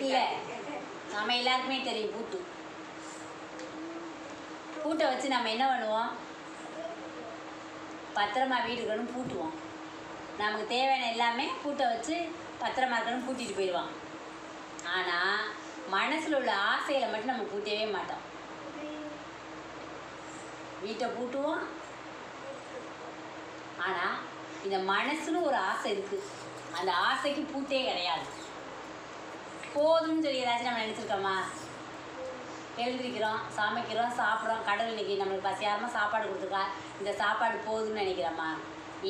இல்லை, நம்ம எல்லாருக்குமே தெரியும் பூட்டு. பூட்டை வச்சு நம்ம என்ன பண்ணுவோம்? பத்திரமா வீட்டுக்கணும் பூட்டுவோம். நமக்கு தேவையான எல்லாமே பூட்டை வச்சு பத்திரமா இருக்கணும் பூட்டிட்டு போயிடுவான். ஆனால் மனசில் உள்ள ஆசைகளை மட்டும் நம்ம பூட்டவே மாட்டோம். வீட்டை பூட்டுவோம். ஆனால் இந்த மனசுன்னு ஒரு ஆசை இருக்குது, அந்த ஆசைக்கு பூட்டே கிடையாது. போதும்னு சொல்லி ஏதாச்சும் நம்ம நினச்சிருக்கோமா? எழுந்திரிக்கிறோம், சமைக்கிறோம், சாப்பிட்றோம், கடவுள் இன்றைக்கி நம்மளுக்கு பசியாரமாக சாப்பாடு கொடுத்துருக்கா, இந்த சாப்பாடு போதும்னு நினைக்கிறோமா?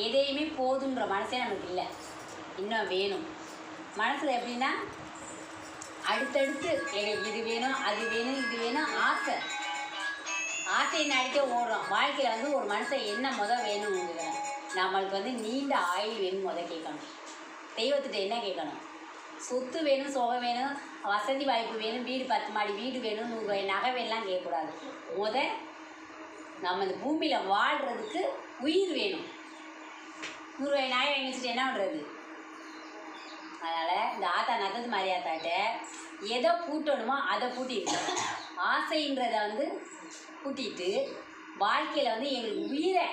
எதையுமே போதுன்ற மனசே நமக்கு இல்லை, இன்னும் வேணும். மனசில் எப்படின்னா அடுத்தடுத்து எனக்கு இது வேணும், அது வேணும், இது வேணும், ஆசை. ஆசையை நடிக்க ஓடுறோம். வாழ்க்கையில் வந்து ஒரு மனுஷன் என்ன வேணும்ங்கிற நம்மளுக்கு நீண்ட ஆயுள் வேணும் கேட்கணும். தெய்வத்திட்ட என்ன கேட்கணும்? சொத்து வேணும், சுகம் வேணும், வசதி வாய்ப்பு வேணும், வீடு 10 மாடி வீடு வேணும், 100 ரூபாய் நகை வேணும்லாம் கேட்கக்கூடாது. நம்ம இந்த பூமியில் வாழ்கிறதுக்கு உயிர் வேணும். 100 ரூபாய் நாயை வாங்கி வச்சுட்டு என்ன பண்ணுறது? அதனால் இந்த ஆத்தா நத்தது மாதிரி ஆத்தாட்ட எதை பூட்டணுமோ அதை பூட்டிட்டு, ஆசைன்றதை பூட்டிட்டு வாழ்க்கையில் எங்களுக்கு உயிரை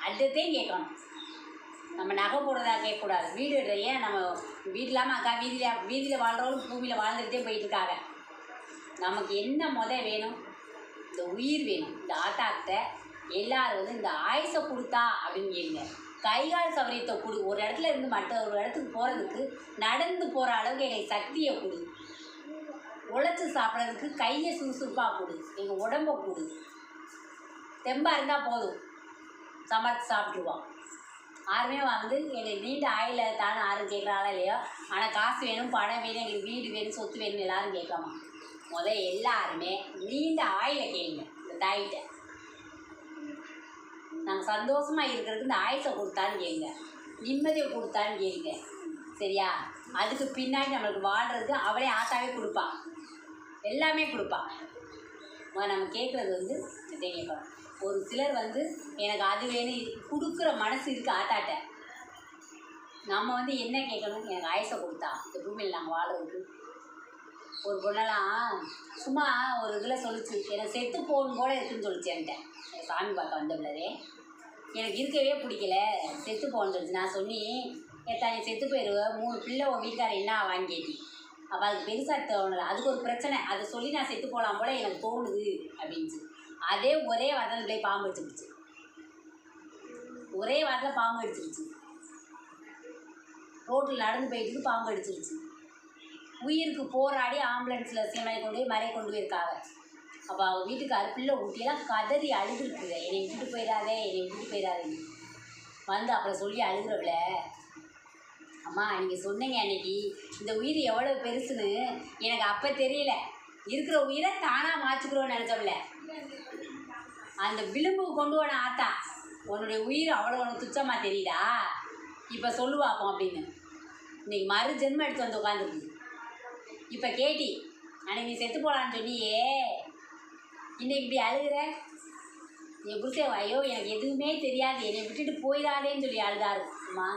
அடுத்ததையும் கேட்கணும். நம்ம நகை போடுறதா கேட்கக்கூடாது. வீடு ஏன் நம்ம வீடு இல்லாமல் அக்கா வீதியில் வாழ்கிறவங்களும் பூமியில் வாழ்ந்துகிட்டே போயிட்டுருக்காங்க. நமக்கு என்ன வேணும்? இந்த உயிர் வேணும். இந்த ஆத்தாக்கிட்ட எல்லோரும் இந்த ஆயுசை கொடுத்தா அப்படின்னு கேளுங்க. கைகால் சௌகரியத்தை கொடு. ஒரு இடத்துல இருந்து மற்ற ஒரு இடத்துக்கு போகிறதுக்கு நடந்து போகிற அளவுக்கு எங்களுக்கு சக்தியை கொடு. உழைச்சி சாப்பிட்றதுக்கு கையை சுறுசுறுப்பாக கொடு. எங்கள் உடம்பை கொடு. தெம்பாக இருந்தால் போதும், சமைச்சு சாப்பிட்ருவோம். யாருமே எங்களுக்கு நீண்ட ஆயில தானே யாரும் கேட்குறாங்களா இல்லையோ, ஆனால் காசு வேணும், பணம் வேணும், எங்களுக்கு வீடு வேணும், சொத்து வேணும் எல்லோரும் கேட்காமா? எல்லாருமே நீண்ட ஆயில கேளுங்க. இந்த தாயிட்ட நாங்கள் சந்தோஷமாக இருக்கிறதுக்கு இந்த ஆயுசை கொடுத்தான்னு கேளுங்க, நிம்மதியை கொடுத்தான்னு கேளுங்க. சரியா? அதுக்கு பின்னாடி நம்மளுக்கு வாழ்கிறதுக்கு அவளே ஆத்தாவே கொடுப்பான், எல்லாமே கொடுப்பான். நம்ம கேட்குறது இதை கேட்கணும். ஒரு சிலர் எனக்கு அது வேணும் கொடுக்குற மனசு இருக்குது ஆத்தாட்ட. நம்ம என்ன கேட்கணும்? எனக்கு ஆயுசை கொடுத்தா இந்த பூமியில் நாங்கள் வாழ்கிறதுக்கு. ஒரு பொண்ணெல்லாம் சும்மா ஒரு இதில் சொல்லிச்சு, எனக்கு செத்து போகணும் போல இருக்குன்னு சொல்லிச்சு என்கிட்ட. சாமி பார்க்க வந்தவளே எனக்கு இருக்கவே பிடிக்கல, செத்து போகணுன்னு சொல்லிச்சு. நான் சொன்னி ஏத்தா நீ செத்து போயிடுவேன், 3 பிள்ளை உன் வீட்டுக்காரர் என்ன வாங்கி கேட்டி. அப்போ அதுக்கு பெருசாக தோணலை, அதுக்கு ஒரு பிரச்சனை, அதை சொல்லி நான் செத்து போகலாம் போல எனக்கு தோணுது அப்படின்ச்சு. அதே ஒரே வாரத்தில் பிள்ளை பாம்பு அடிச்சிருச்சு. ஒரே வாரத்தில் பாம்பு அடிச்சிருச்சு. ரோட்டில் நடந்து போயிட்டு பாம்பு அடிச்சிருச்சு. உயிருக்கு போராடி ஆம்புலன்ஸில் சீமையை கொண்டு போய் மறைய கொண்டு போயிருக்காங்க. அப்போ அவங்க வீட்டுக்காரு பிள்ளை ஊட்டியெல்லாம் கதறி அழுதுருக்குது, என்னை விட்டுட்டு போயிடாதே, என்னை விட்டுட்டு போயிடாதேன்னு அப்புறம் சொல்லி அழுகுறவள, அம்மா நீங்கள் சொன்னீங்க அன்னைக்கு இந்த உயிர் எவ்வளோ பெருசுன்னு எனக்கு அப்போ தெரியல, இருக்கிற உயிரை தானாக மாற்றிக்கிறோன்னு நினச்சவள. அந்த விளிம்புக்கு கொண்டு போன ஆத்தா உன்னுடைய உயிர் அவ்வளோ உனக்கு துச்சமாக தெரியுதா, இப்போ சொல்லுவாப்போம் அப்படின்னு. இன்றைக்கி மறு ஜென்மம் எடுத்து உட்காந்துருக்கு. இப்போ கேட்டி அன்னைக்கு நீ செத்து போகலான்னு சொன்னியே, இன்னைக்கு இப்படி அழுகிற. என் புருஷன் ஐயோ எனக்கு எதுவுமே தெரியாது, என்னை விட்டுட்டு போயிடாதேன்னு சொல்லி அழுதாருமா.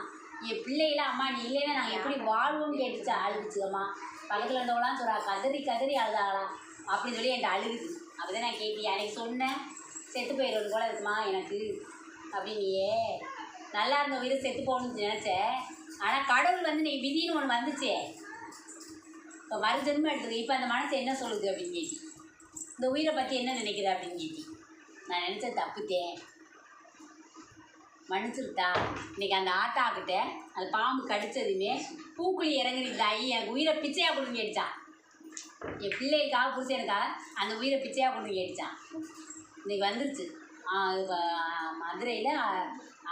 என் பிள்ளைகளாம் அம்மா நீ இல்லைன்னா நாங்கள் எப்படி வாழ்வோன்னு கேட்டுச்சு, அழுதுச்சுக்கம்மா. பக்கத்தில் இருந்தவங்களாம் சொல்கிறா கதறி கதறி அழுதாங்களாம் அப்படின்னு சொல்லி என்கிட்ட அழுகுது. அப்போ தான் நான் கேட்டி அன்றைக்கி சொன்னேன் செத்து போயிடுறது போல இருக்குமா எனக்கு அப்படின்னியே. நல்லா இருந்த உயிரை செத்து போகணும்னு நினச்சேன், ஆனால் கடவுள் நீ விதின்னு ஒன்று வந்துச்சே, இப்போ மறு ஜென்மம் எடுத்துருக்கு. இப்போ அந்த மனசு என்ன சொல்லுது அப்படின்னு கேட்டி, இந்த உயிரை பற்றி என்ன நினைக்கிற அப்படின்னு கேட்டி. நான் நினச்சது தப்புத்தேன், மன்னிச்சுருத்தா. இன்றைக்கி அந்த ஆத்தாக்கிட்ட அந்த பாம்பு கடித்ததுமே பூக்குழி இறங்குது தாயி, எனக்கு உயிரை பிச்சையாக கொடுன்னு கேட்டுச்சான். என் பிள்ளைக்காக புருஷனுக்காக அந்த உயிரை பிச்சையாக கொடுன்னு கேட்டுச்சான். இன்றைக்கி வந்துருச்சு. மதுரையில்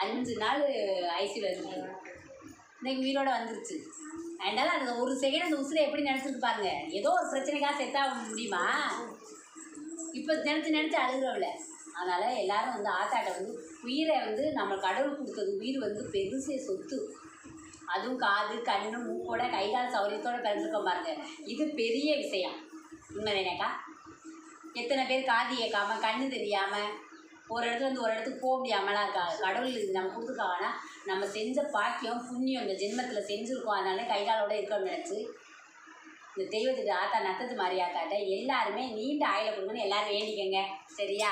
5 நாள் ஐசியூவில் இருக்குது. இன்றைக்கி உயிரோடு வந்துருச்சு. அதனால் அந்த ஒரு செகண்ட் அந்த உசுரை எப்படி நினச்சிருக்கு பாருங்க. ஏதோ ஒரு பிரச்சனைக்காக செத்தா முடியுமா? இப்போ நினச்சி அழுகிறவள. அதனால் எல்லோரும் ஆத்தாட்ட உயிரை நம்ம கடவுள் கொடுத்தது உயிர் பெருசே சொத்து. அதுவும் காது கண்ணு மூக்கோட கைகால் சௌரியத்தோடு பிறந்திருக்கோம் பாருங்க, இது பெரிய விஷயம். உண்மைதானேக்கா? எத்தனை பேர் காது கேட்காமல் கண்ணு தெரியாமல் ஒரு இடத்துல ஒரு இடத்துக்கு போக முடியாமலாம் இருக்காங்க. கடவுள் இது நம்ம கொடுத்துருக்காங்கன்னா நம்ம செஞ்ச பாக்கியம் புண்ணியம் இந்த ஜென்மத்தில் செஞ்சுருக்கோம். அதனால கைகாலோடு இருக்கணும்னு நினச்சி இந்த தெய்வத்துக்கு ஆத்தா நத்தத்து மாரியாத்தாட்ட எல்லாருமே நீண்ட ஆயில கொடுக்கணும்னு எல்லாரும் வேண்டிக்கங்க. சரியா?